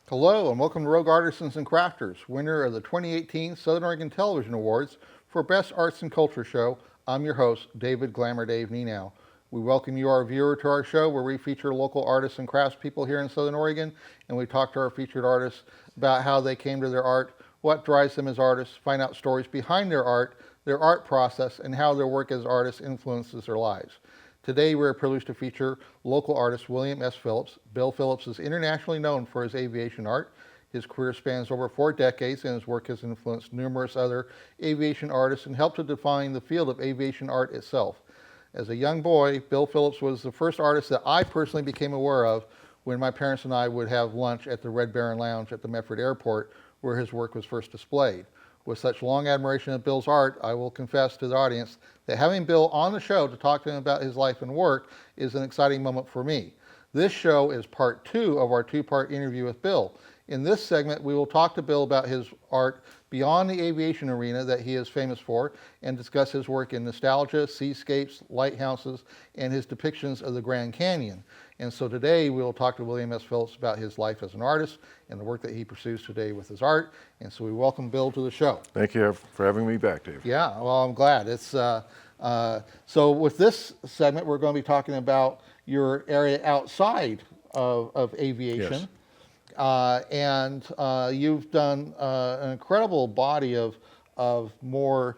Hello and welcome to Rogue Artisans and Crafters, winner of the 2018 Southern Oregon Television Awards for Best Arts and Culture Show. I'm your host, David Glamour Dave Nienow. We welcome you, our viewer, to our show where we feature local artists and craftspeople here in Southern Oregon, and we talk to our featured artists about how they came to their art, what drives them as artists, find out stories behind their art process, and how their work as artists influences their lives. Today, we're privileged to feature local artist William S. Phillips. Bill Phillips is internationally known for his aviation art. His career spans over 4 decades, and his work has influenced numerous other aviation artists and helped to define the field of aviation art itself. As a young boy, Bill Phillips was the first artist that I personally became aware of when my parents and I would have lunch at the Red Baron Lounge at the Medford Airport, where his work was first displayed. With such long admiration of Bill's art, I will confess to the audience that having Bill on the show to talk to him about his life and work is an exciting moment for me. This show is part 2 of our 2-part interview with Bill. In this segment, we will talk to Bill about his art beyond the aviation arena that he is famous for and discuss his work in nostalgia, seascapes, lighthouses, and his depictions of the Grand Canyon. And so today we will talk to William S. Phillips about his life as an artist and the work that he pursues today with his art. And so we welcome Bill to the show. Thank you for having me back, Dave. Yeah, well, I'm glad. So with this segment, we're going to be talking about your area outside of aviation. Yes. You've done an incredible body of more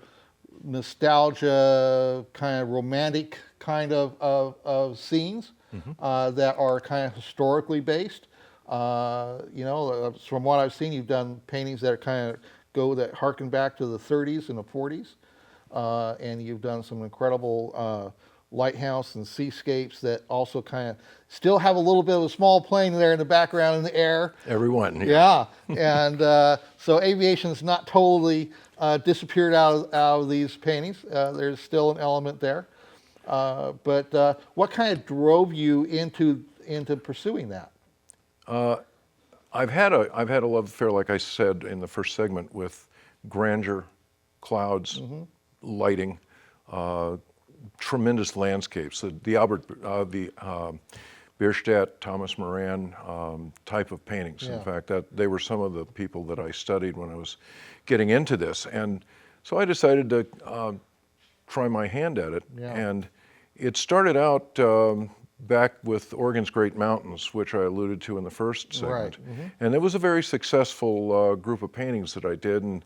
nostalgia, kind of romantic kind of scenes that are kind of historically based. From what I've seen, you've done paintings that are that harken back to the 30s and the 40s, and you've done some incredible lighthouse and seascapes that also kind of still have a little bit of a small plane there in the background in the air. Everyone. Yeah, and so aviation's not totally disappeared out of these paintings. There's still an element there. But what kind of drove you into pursuing that? I've had a love affair, like I said in the first segment, with grandeur, clouds, lighting, tremendous landscapes. The Bierstadt, Thomas Moran type of paintings. Yeah. In fact, they were some of the people that I studied when I was getting into this, and so I decided to try my hand at it. Yeah. And it started out back with Oregon's Great Mountains, which I alluded to in the first segment. Right. And it was a very successful group of paintings that I did. And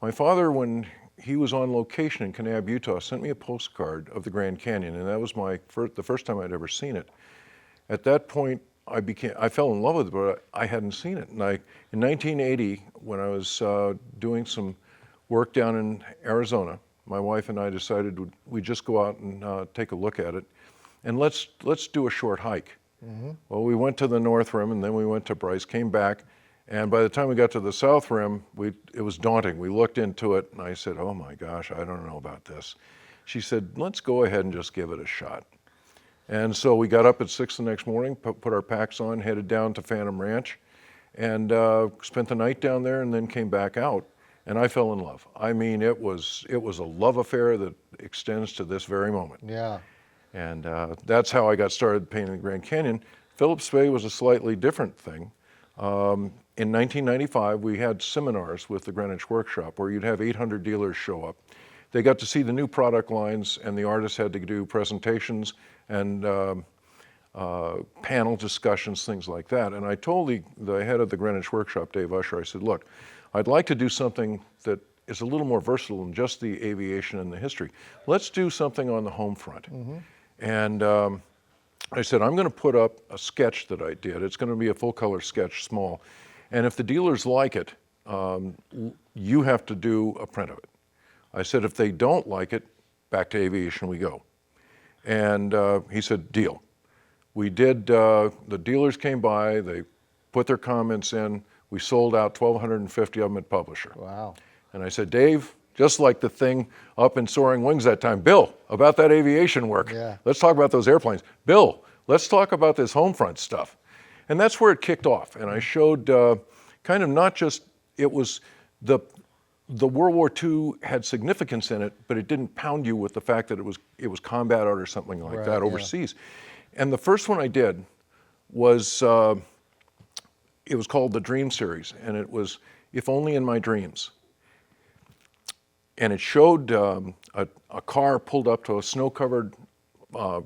my father, when he was on location in Kanab, Utah, sent me a postcard of the Grand Canyon, and that was the first time I'd ever seen it. At that point, I fell in love with it, but I hadn't seen it. And in 1980, when I was doing some work down in Arizona, my wife and I decided we'd just go out and take a look at it, and let's do a short hike. Well, we went to the North Rim, and then we went to Bryce, came back, and by the time we got to the South Rim, it was daunting. We looked into it, and I said, oh my gosh, I don't know about this. She said, let's go ahead and just give it a shot. And so we got up at 6 the next morning, put our packs on, headed down to Phantom Ranch, and spent the night down there, and then came back out. And I fell in love. I mean, it was a love affair that extends to this very moment. Yeah. And that's how I got started painting the Grand Canyon. Phillips Bay was a slightly different thing. In 1995, we had seminars with the Greenwich Workshop where you'd have 800 dealers show up. They got to see the new product lines, and the artists had to do presentations and panel discussions, things like that. And I told the head of the Greenwich Workshop, Dave Usher, I said, look, I'd like to do something that is a little more versatile than just the aviation and the history. Let's do something on the home front. And I said, I'm going to put up a sketch that I did. It's going to be a full color sketch, small. And if the dealers like it, you have to do a print of it. I said, if they don't like it, back to aviation we go. And he said, deal. We did, the dealers came by, they put their comments in, we sold out 1,250 of them at Publisher. Wow. And I said, Dave, just like the thing up in Soaring Wings that time, Bill, about that aviation work. Yeah. Let's talk about those airplanes. Bill, let's talk about this home front stuff. And that's where it kicked off. And I showed kind of not just, it was the World War II had significance in it, but it didn't pound you with the fact that it was combat art or something like that overseas. And the first one I did was it was called the Dream Series, and it was If Only in My Dreams. And it showed a car pulled up to a snow-covered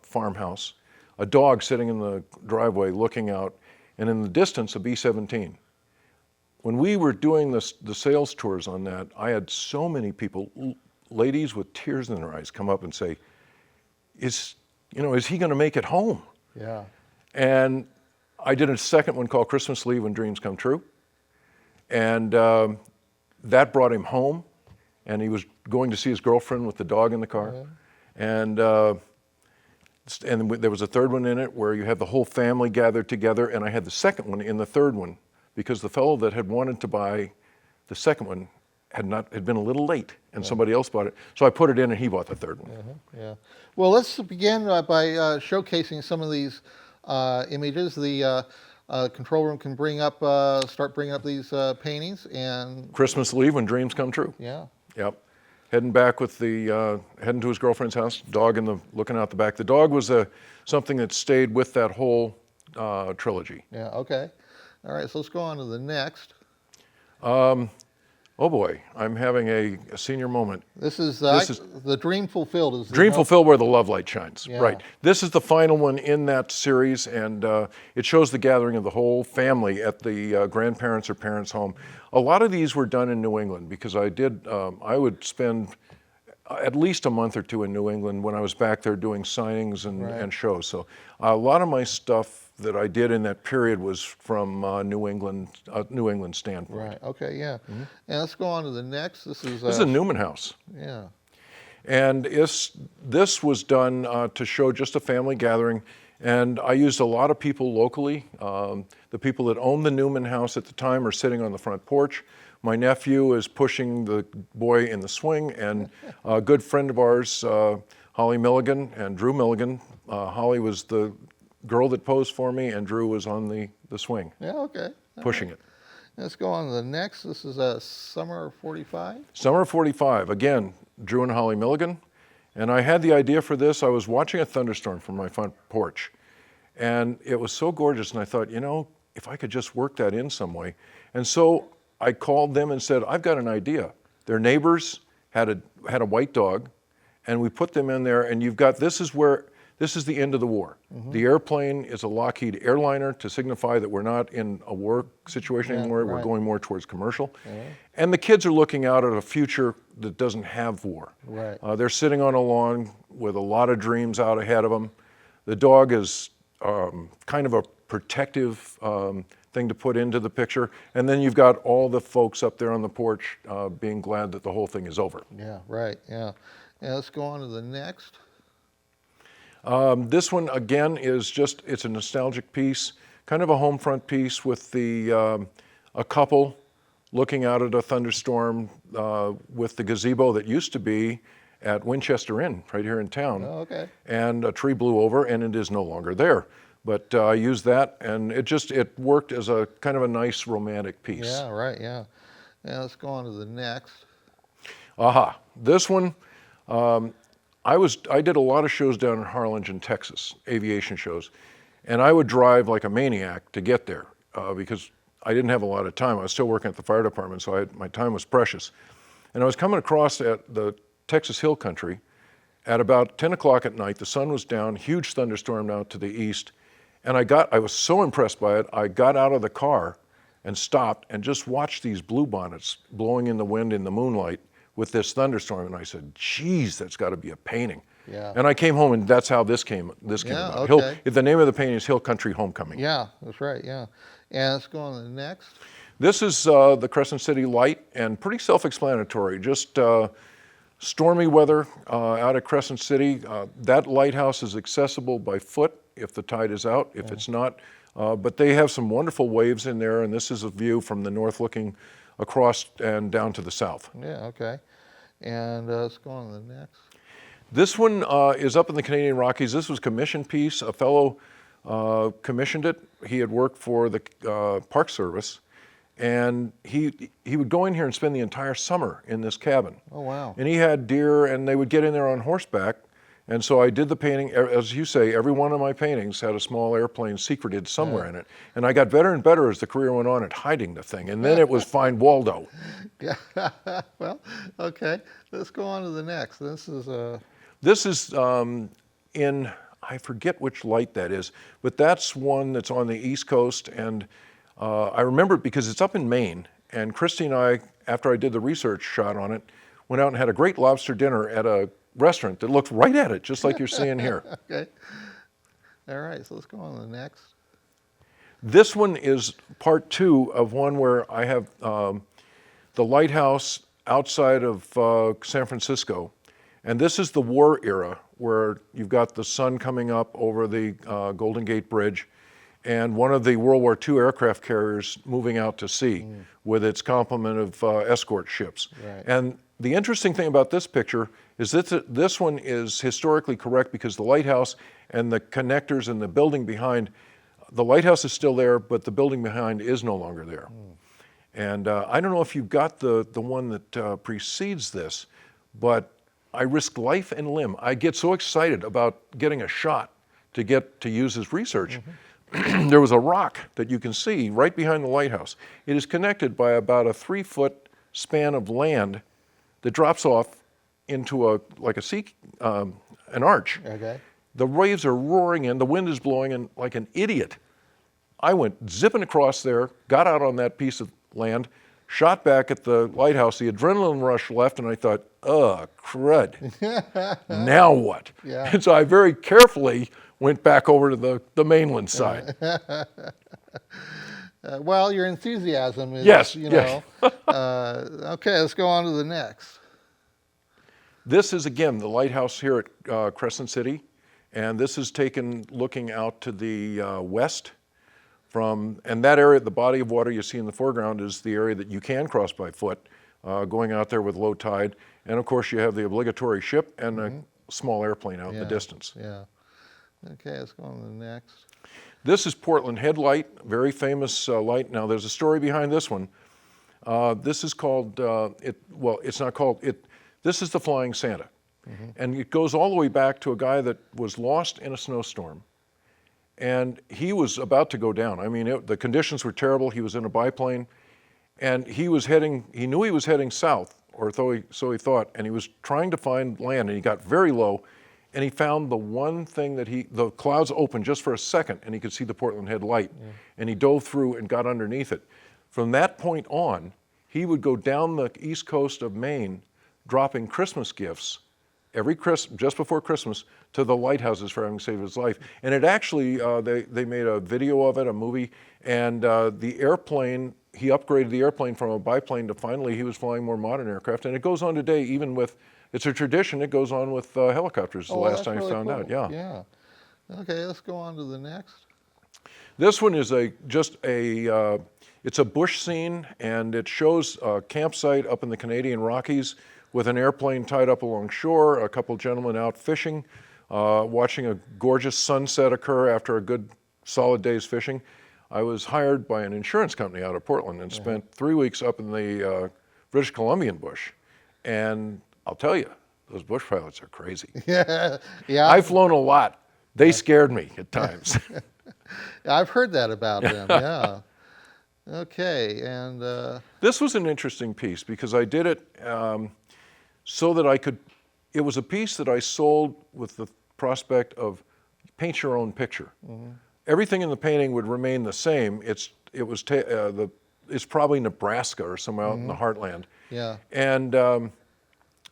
farmhouse, a dog sitting in the driveway looking out, and in the distance, a B-17. When we were doing the sales tours on that, I had so many people, ladies with tears in their eyes, come up and say, is he going to make it home? Yeah. And I did a second one called Christmas Leave When Dreams Come True. And that brought him home. And he was going to see his girlfriend with the dog in the car. Yeah. And there was a third one in it where you had the whole family gathered together. And I had the second one in the third one because the fellow that had wanted to buy the second one had been a little late, and somebody else bought it. So I put it in, and he bought the third one. Yeah. Well, let's begin by showcasing some of these images. The control room can start bringing up these paintings and Christmas Leave When Dreams Come True. Yeah. Yep. Heading back with heading to his girlfriend's house, dog looking out the back. The dog was something that stayed with that whole trilogy. Yeah, okay. All right, so let's go on to the next. Oh boy, I'm having a senior moment. This is the Dream Fulfilled. Dream Fulfilled where the love light shines. Yeah. Right. This is the final one in that series, and it shows the gathering of the whole family at the grandparents' or parents' home. A lot of these were done in New England because I would spend at least a month or two in New England when I was back there doing signings and shows. So a lot of my stuff that I did in that period was from New England standpoint. Right. Okay. Yeah. Mm-hmm. And let's go on to the next. This is a Newman house. Yeah. And this was done to show just a family gathering, and I used a lot of people locally. The people that owned the Newman house at the time are sitting on the front porch. My nephew is pushing the boy in the swing, and a good friend of ours, Holly Milligan and Drew Milligan. Holly was the girl that posed for me, and Drew was on the swing. Yeah, okay. Pushing it. Let's go on to the next. This is Summer of 45. Summer of 45. Again, Drew and Holly Milligan. And I had the idea for this. I was watching a thunderstorm from my front porch. And it was so gorgeous, and I thought, if I could just work that in some way. And so I called them and said, I've got an idea. Their neighbors had a white dog, and we put them in there, and this is the end of the war. Mm-hmm. The airplane is a Lockheed airliner to signify that we're not in a war situation anymore. Right. We're going more towards commercial. Mm-hmm. And the kids are looking out at a future that doesn't have war. Right. They're sitting on a lawn with a lot of dreams out ahead of them. The dog is kind of a protective thing to put into the picture. And then you've got all the folks up there on the porch being glad that the whole thing is over. Yeah, right, yeah. And let's go on to the next. This one, again, it's a nostalgic piece, kind of a home front piece with a couple looking out at a thunderstorm with the gazebo that used to be at Winchester Inn, right here in town. Oh, okay. And a tree blew over, and it is no longer there. But I used that, and it worked as a kind of a nice romantic piece. Yeah, right, yeah. And let's go on to the next. Aha, this one, I did a lot of shows down in Harlingen, Texas, aviation shows, and I would drive like a maniac to get there because I didn't have a lot of time. I was still working at the fire department, so my time was precious. And I was coming across at the Texas Hill Country at about 10 o'clock at night. The sun was down, huge thunderstorm out to the east, and I was so impressed by it, I got out of the car and stopped and just watched these bluebonnets blowing in the wind in the moonlight with this thunderstorm, and I said, geez, that's got to be a painting. Yeah. And I came home, and that's how this came about. Okay. The name of the painting is Hill Country Homecoming. Yeah, that's right, yeah. And let's go on to the next. This is the Crescent City Light, and pretty self-explanatory. Just stormy weather out at Crescent City. That lighthouse is accessible by foot if the tide is out. If it's not, but they have some wonderful waves in there, and this is a view from the north looking across and down to the south. Yeah, okay. And let's go on to the next. This one is up in the Canadian Rockies. This was a commission piece. A fellow commissioned it. He had worked for the Park Service, and he would go in here and spend the entire summer in this cabin. Oh, wow. And he had deer, and they would get in there on horseback And so I did the painting. As you say, every one of my paintings had a small airplane secreted somewhere in it. And I got better and better as the career went on at hiding the thing. And then it was Find Waldo. Yeah. Well, okay. Let's go on to the next. This is in, I forget which light that is, but that's one that's on the East Coast. And I remember it because it's up in Maine. And Christy and I, after I did the research shot on it, went out and had a great lobster dinner at a restaurant that looked right at it, just like you're seeing here. Okay. All right, so let's go on to the next. This one is part 2 of one where I have the lighthouse outside of San Francisco. And this is the war era where you've got the sun coming up over the Golden Gate Bridge and one of the World War II aircraft carriers moving out to sea with its complement of escort ships. Right. And the interesting thing about this picture is that this one is historically correct because the lighthouse and the connectors and the building behind, the lighthouse is still there, but the building behind is no longer there. And I don't know if you've got the one that precedes this, but I risked life and limb. I get so excited about getting a shot to get to use his research. There was a rock that you can see right behind the lighthouse. It is connected by about a 3-foot span of land that drops off into an arch. Okay. The waves are roaring in, the wind is blowing, and like an idiot, I went zipping across there, got out on that piece of land, shot back at the lighthouse. The adrenaline rush left, and I thought, crud. Now what? Yeah. And so I very carefully went back over to the mainland side. Well, your enthusiasm is, Yes, you yes. know. Okay, let's go on to the next. This is, again, the lighthouse here at Crescent City, and this is taken looking out to the west and that area, the body of water you see in the foreground is the area that you can cross by foot, going out there with low tide. And of course, you have the obligatory ship and a small airplane out in the distance. Yeah. Okay, let's go on to the next. This is Portland Headlight, very famous light. Now, there's a story behind this one. This is called, it's not called, this is the Flying Santa. And it goes all the way back to a guy that was lost in a snowstorm. And he was about to go down. I mean, the conditions were terrible. He was in a biplane. And he knew he was heading south, or so he thought, and he was trying to find land, and he got very low. And he found the one thing the clouds opened just for a second, and he could see the Portland Head light. And he dove through and got underneath it. From that point on, he would go down the east coast of Maine, dropping Christmas gifts just before Christmas to the lighthouses for having saved his life. And it actually, they made a video of it, a movie, and the airplane, he upgraded the airplane from a biplane to finally he was flying more modern aircraft. And it goes on today, even with, it's a tradition, it goes on with helicopters the last time I found out. Yeah. Okay, let's go on to the next. This one is it's a bush scene, and it shows a campsite up in the Canadian Rockies with an airplane tied up along shore, a couple gentlemen out fishing, watching a gorgeous sunset occur after a good solid day's fishing. I was hired by an insurance company out of Portland and spent 3 weeks up in the British Columbian bush. And I'll tell you, those bush pilots are crazy. Yeah. I've flown a lot. They scared me at times. I've heard that about them, yeah. Okay, and... This was an interesting piece because I did it so that it was a piece that I sold with the prospect of paint your own picture. Everything in the painting would remain the same. It's probably Nebraska or somewhere out in the heartland. Yeah. And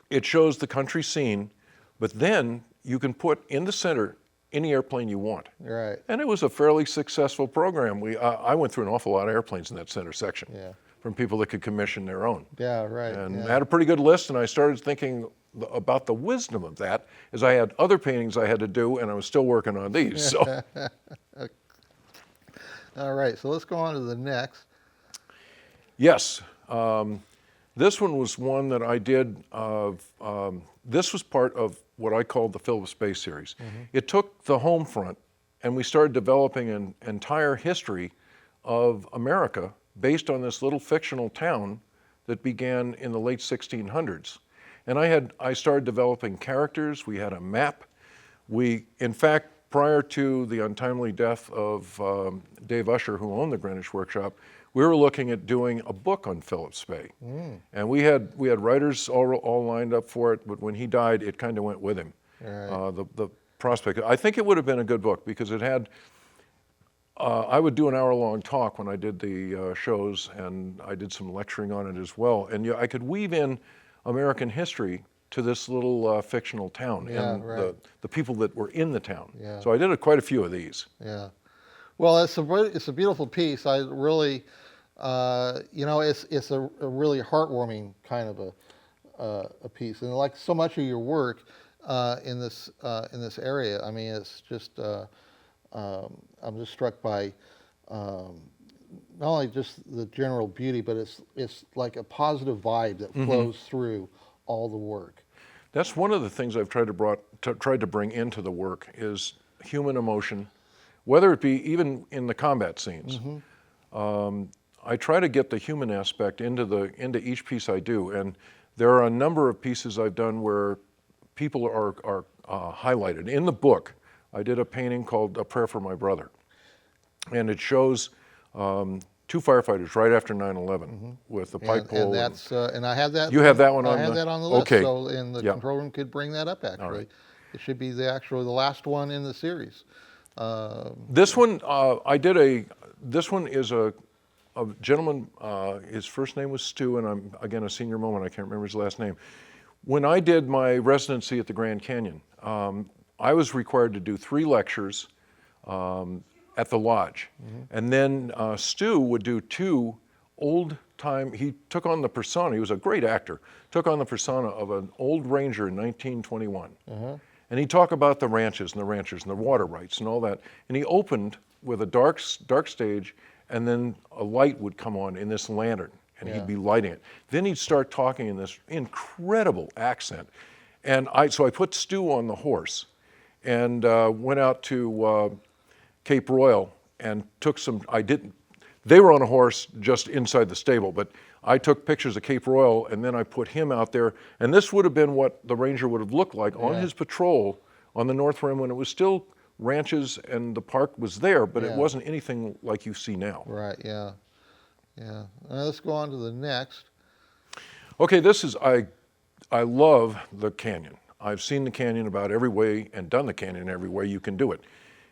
it shows the country scene, but then you can put in the center any airplane you want. Right. And it was a fairly successful program. I went through an awful lot of airplanes in that center section. Yeah. From people that could commission their own. Yeah, right. And I had a pretty good list, and I started thinking about the wisdom of that as I had other paintings I had to do, and I was still working on these. So. All right, so let's go on to the next. Yes. This one was one that I did this was part of what I called the Phillips Space Series. It took the home front, and we started developing an entire history of America based on this little fictional town that began in the late 1600s. And I started developing characters. We had a map. In fact, prior to the untimely death of Dave Usher, who owned the Greenwich Workshop, we were looking at doing a book on Phillips Bay. And we had writers all lined up for it, but when he died, it kind of went with him. Right. The prospect. I think it would have been a good book because it had, I would do an hour-long talk when I did the shows, and I did some lecturing on it as well. And I could weave in American history to this little fictional town and right. the people that were in the town. Yeah. So I did quite a few of these. Yeah. Well, it's a beautiful piece. I really, it's a really heartwarming kind of a piece, and like so much of your work in this area. I mean, it's just I'm just struck by not only just the general beauty, but it's like a positive vibe that flows through all the work. That's one of the things I've tried to bring into the work is human emotion, whether it be even in the combat scenes. I try to get the human aspect into each piece I do, and there are a number of pieces I've done where people are highlighted. In the book, I did a painting called A Prayer for My Brother, and it shows two firefighters right after 9/11 with the pipe pole. And that's and I have that. You have that one on I have the- that on the list. okay. So in the Yeah. control room could bring that up. Actually, right. it should be the last one in the series. This one, this one is a gentleman, his first name was Stu, and I'm, again, a senior moment, I can't remember his last name. When I did my residency at the Grand Canyon, I was required to do 3 lectures at the lodge. And then Stu would do 2 old-time, he took on the persona, he was a great actor, took on the persona of an old ranger in 1921. And he'd talk about the ranches and the ranchers and the water rights and all that. And he opened with a dark stage, and then a light would come on in this lantern, and he'd be lighting it. Then he'd start talking in this incredible accent. And so I put Stu on the horse and went out to Cape Royal and took some, they were on a horse just inside the stable, but I took pictures of Cape Royal, and then I put him out there, and this would have been what the ranger would have looked like on his patrol on the North Rim when it was still ranches and the park was there, but it wasn't anything like you see now. Right. Yeah. Yeah. Let's go on to the next. Okay, this is, I love the canyon. I've seen the canyon about every way and done the canyon every way you can do it.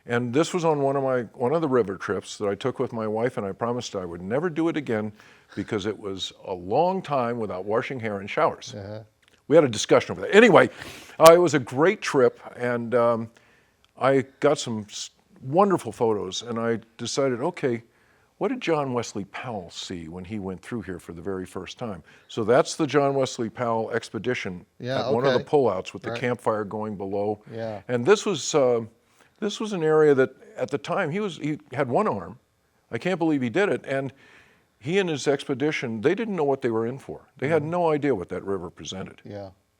And this was on one of the river trips that I took with my wife, and I promised I would never do it again because it was a long time without washing hair and showers. We had a discussion over that. Anyway, it was a great trip, and I got some wonderful photos, and I decided, okay, what did John Wesley Powell see when he went through here for the very first time? So that's the John Wesley Powell expedition at one of the pullouts with the campfire going below. And this was an area that at the time he had one arm. I can't believe he did it. And he and his expedition, they didn't know what they were in for. They had no idea what that river presented.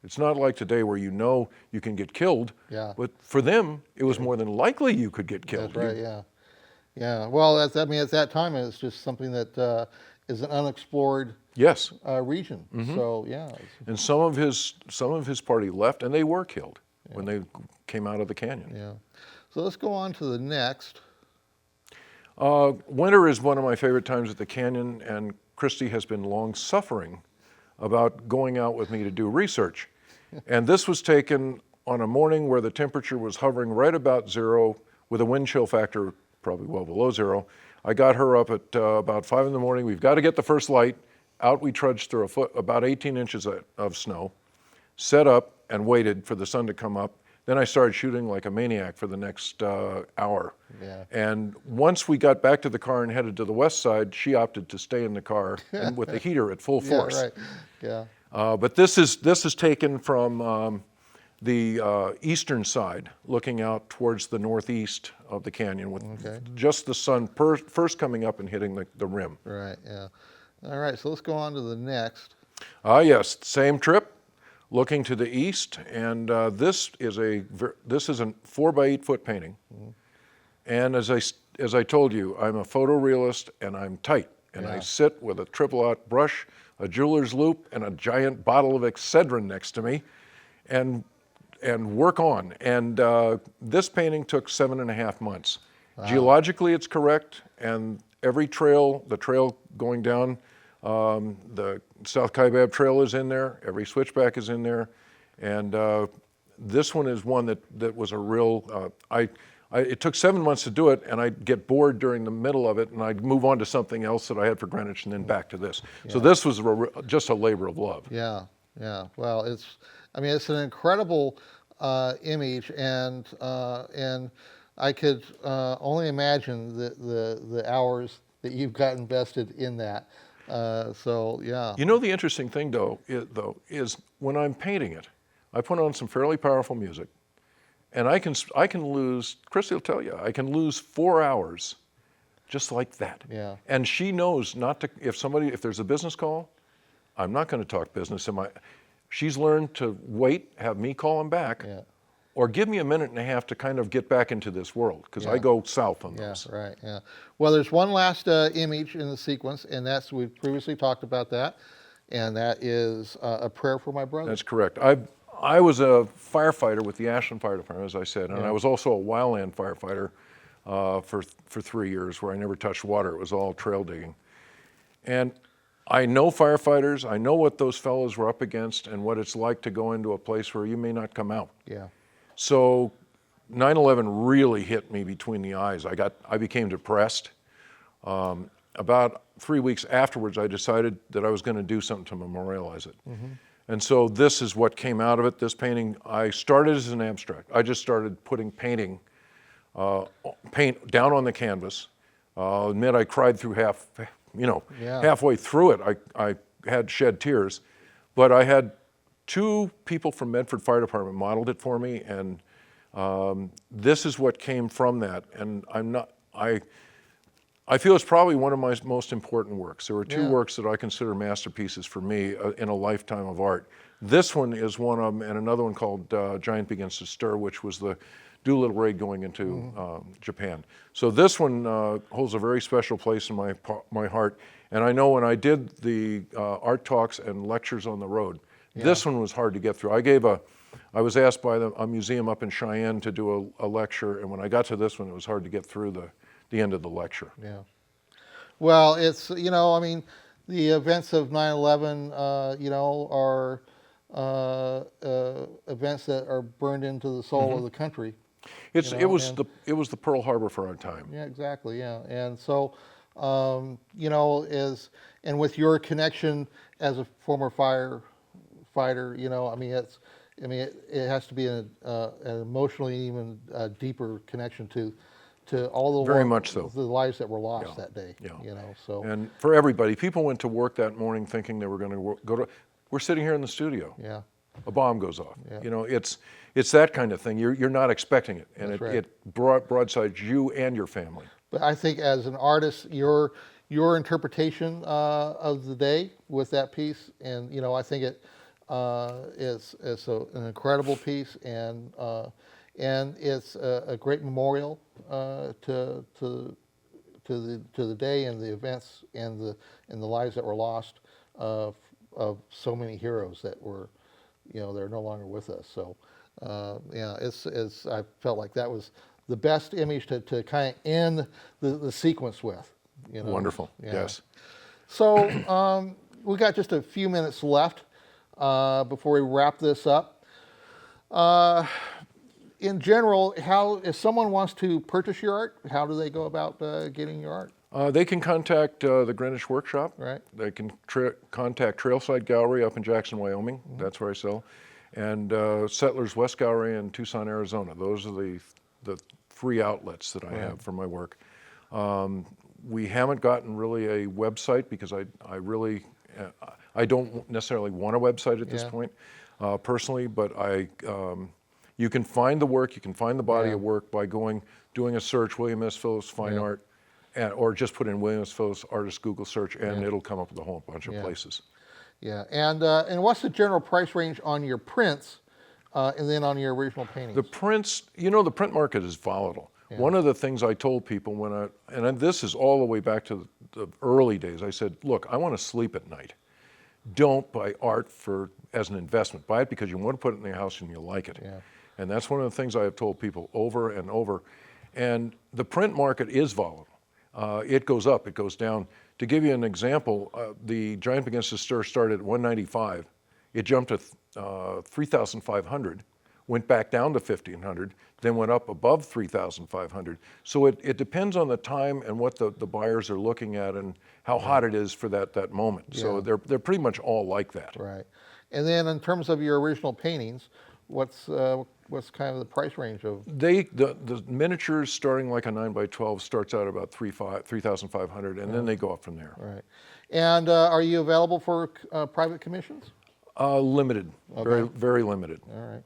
It's not like today where you know you can get killed. But for them, it was more than likely you could get killed. That's right. Yeah. Well, at that time, it was just something that is an unexplored region. So yeah. And some of his party left, and they were killed when they came out of the canyon. Yeah. So let's go on to the next. Winter is one of my favorite times at the canyon, and Christy has been long suffering about going out with me to do research. And this was taken on a morning where the temperature was hovering right about 0 with a wind chill factor probably well below 0. I got her up at about 5 in the morning. We've got to get the first light. Out we trudged through about 18 inches of snow, set up and waited for the sun to come up. Then I started shooting like a maniac for the next hour. And once we got back to the car and headed to the west side, she opted to stay in the car and with the heater at full force. But this is taken from the eastern side, looking out towards the northeast of the canyon with just the sun first coming up and hitting the rim. All right, so let's go on to the next. Yes, same trip, looking to the east, and this is a 4 by 8 foot painting. And as I told you, I'm a photorealist and I'm tight, and I sit with a triple-aught brush, a jeweler's loupe, and a giant bottle of Excedrin next to me, and work on. And this painting took 7.5 months. Wow. Geologically, it's correct, and every trail, the trail going down, the South Kaibab Trail is in there, every switchback is in there, and this one is one that was a real, it took 7 months to do it, and I'd get bored during the middle of it, and I'd move on to something else that I had for Greenwich, and then back to this. Yeah. So this was just a labor of love. Yeah, yeah. Well, it's an incredible image, and I could only imagine the hours that you've got invested in that. So yeah. You know, the interesting thing though is when I'm painting it, I put on some fairly powerful music, and I can lose. Christy will tell you, I can lose 4 hours, just like that. Yeah. And she knows not to. If there's a business call, I'm not going to talk business. She's learned to wait, have me call him back. Yeah. Or give me a minute and a half to kind of get back into this world, because I go south on those. Yeah, right, yeah. Well, there's one last image in the sequence, and we've previously talked about that, and that is a prayer for my brother. That's correct. I was a firefighter with the Ashland Fire Department, as I said, and I was also a wildland firefighter for 3 years, where I never touched water. It was all trail digging. And I know firefighters, I know what those fellows were up against and what it's like to go into a place where you may not come out. Yeah. So 9/11 really hit me between the eyes. I became depressed. About 3 weeks afterwards, I decided that I was going to do something to memorialize it. Mm-hmm. And so this is what came out of it. This painting, I started as an abstract. I just started putting paint down on the canvas. I'll admit I cried through halfway through it. I had shed tears, but I had 2 people from Medford Fire Department modeled it for me, and this is what came from that. And I feel it's probably one of my most important works. There were 2 works that I consider masterpieces for me in a lifetime of art. This one is one of them, and another one called Giant Begins to Stir, which was the Doolittle raid going into Japan. So this one holds a very special place in my heart. And I know when I did the art talks and lectures on the road, this one was hard to get through. I was asked by a museum up in Cheyenne to do a lecture, and when I got to this one, it was hard to get through the end of the lecture. Yeah. Well, it's, the events of 9/11, are events that are burned into the soul of the country. It was the Pearl Harbor for our time. Yeah, exactly. Yeah, and so, and with your connection as a former firefighter, it has to be an emotionally even deeper connection to all the very much so the lives that were lost that day. Yeah. So and for everybody, people went to work that morning thinking they were going to go to. We're sitting here in the studio. Yeah. A bomb goes off. Yeah. It's that kind of thing. You're not expecting it, and it broadsides you and your family. But I think as an artist, your interpretation of the day with that piece, and I think it is an incredible piece, and it's a great memorial to the day and the events and the lives that were lost of so many heroes that were, they're no longer with us. So I felt like that was the best image to kind of end the sequence with. Wonderful. Yeah. Yes. So we got just a few minutes left before we wrap this up. In general, if someone wants to purchase your art, how do they go about getting your art? They can contact the Greenwich Workshop. Right. They can contact Trailside Gallery up in Jackson, Wyoming. Mm-hmm. That's where I sell. And Settlers West Gallery in Tucson, Arizona. Those are the 3 outlets that I have for my work. We haven't gotten really a website because I don't necessarily want a website at this point personally, but you can find the work, you can find the body of work by doing a search, William S. Phillips Fine Art, or just put in William S. Phillips Artist Google search, and it'll come up with a whole bunch of places. Yeah, and what's the general price range on your prints, and then on your original paintings? The prints, the print market is volatile. Yeah. One of the things I told people and this is all the way back to the early days, I said, look, I want to sleep at night. don't buy art as an investment. Buy it because you want to put it in your house and you like it. Yeah. And that's one of the things I have told people over and over. And the print market is volatile. It goes up, it goes down. To give you an example, the Giant Begins to Stir started at $195. It jumped to $3,500, went back down to $1,500, then went up above $3,500. So it depends on the time and what the buyers are looking at and how hot it is for that moment. Yeah. So they're pretty much all like that. Right. And then in terms of your original paintings, what's kind of the price range of? The miniatures starting like a 9x12 starts out about $3,500, and then they go up from there. Right. And are you available for private commissions? Limited, Okay. very, very limited. All right.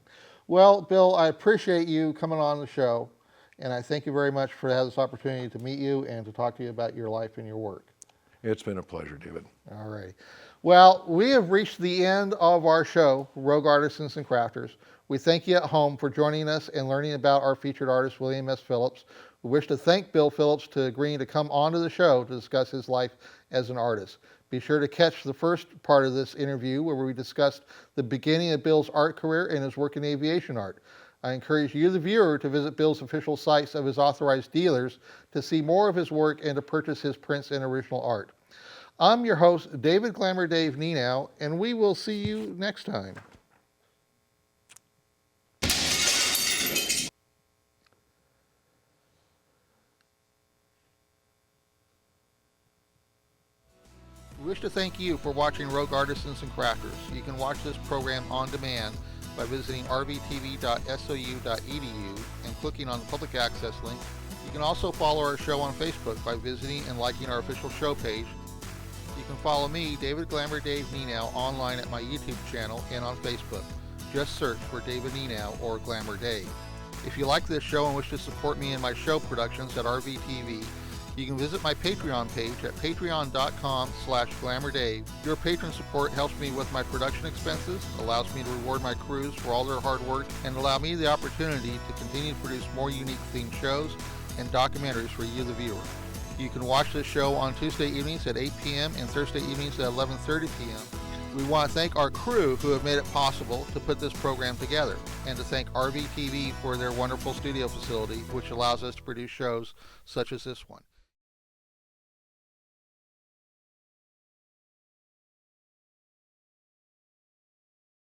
Well, Bill, I appreciate you coming on the show, and I thank you very much for having this opportunity to meet you and to talk to you about your life and your work. It's been a pleasure, David. All right. Well, we have reached the end of our show, Rogue Artisans and Crafters. We thank you at home for joining us and learning about our featured artist, William S. Phillips. We wish to thank Bill Phillips for agreeing to come onto the show to discuss his life as an artist. Be sure to catch the first part of this interview where we discussed the beginning of Bill's art career and his work in aviation art. I encourage you, the viewer, to visit Bill's official sites of his authorized dealers to see more of his work and to purchase his prints and original art. I'm your host, David Glamour Dave Nienow, and we will see you next time. We wish to thank you for watching Rogue Artisans and Crafters. You can watch this program on demand by visiting rvtv.sou.edu and clicking on the public access link. You can also follow our show on Facebook by visiting and liking our official show page. You can follow me, David Glamour Dave Nienow, online at my YouTube channel and on Facebook. Just search for David Nienow or Glamour Dave. If you like this show and wish to support me in my show productions at RVTV, you can visit my Patreon page at patreon.com/glamourdave. Your patron support helps me with my production expenses, allows me to reward my crews for all their hard work, and allow me the opportunity to continue to produce more unique themed shows and documentaries for you, the viewer. You can watch this show on Tuesday evenings at 8 p.m. and Thursday evenings at 11:30 p.m. We want to thank our crew who have made it possible to put this program together, and to thank RVTV for their wonderful studio facility, which allows us to produce shows such as this one.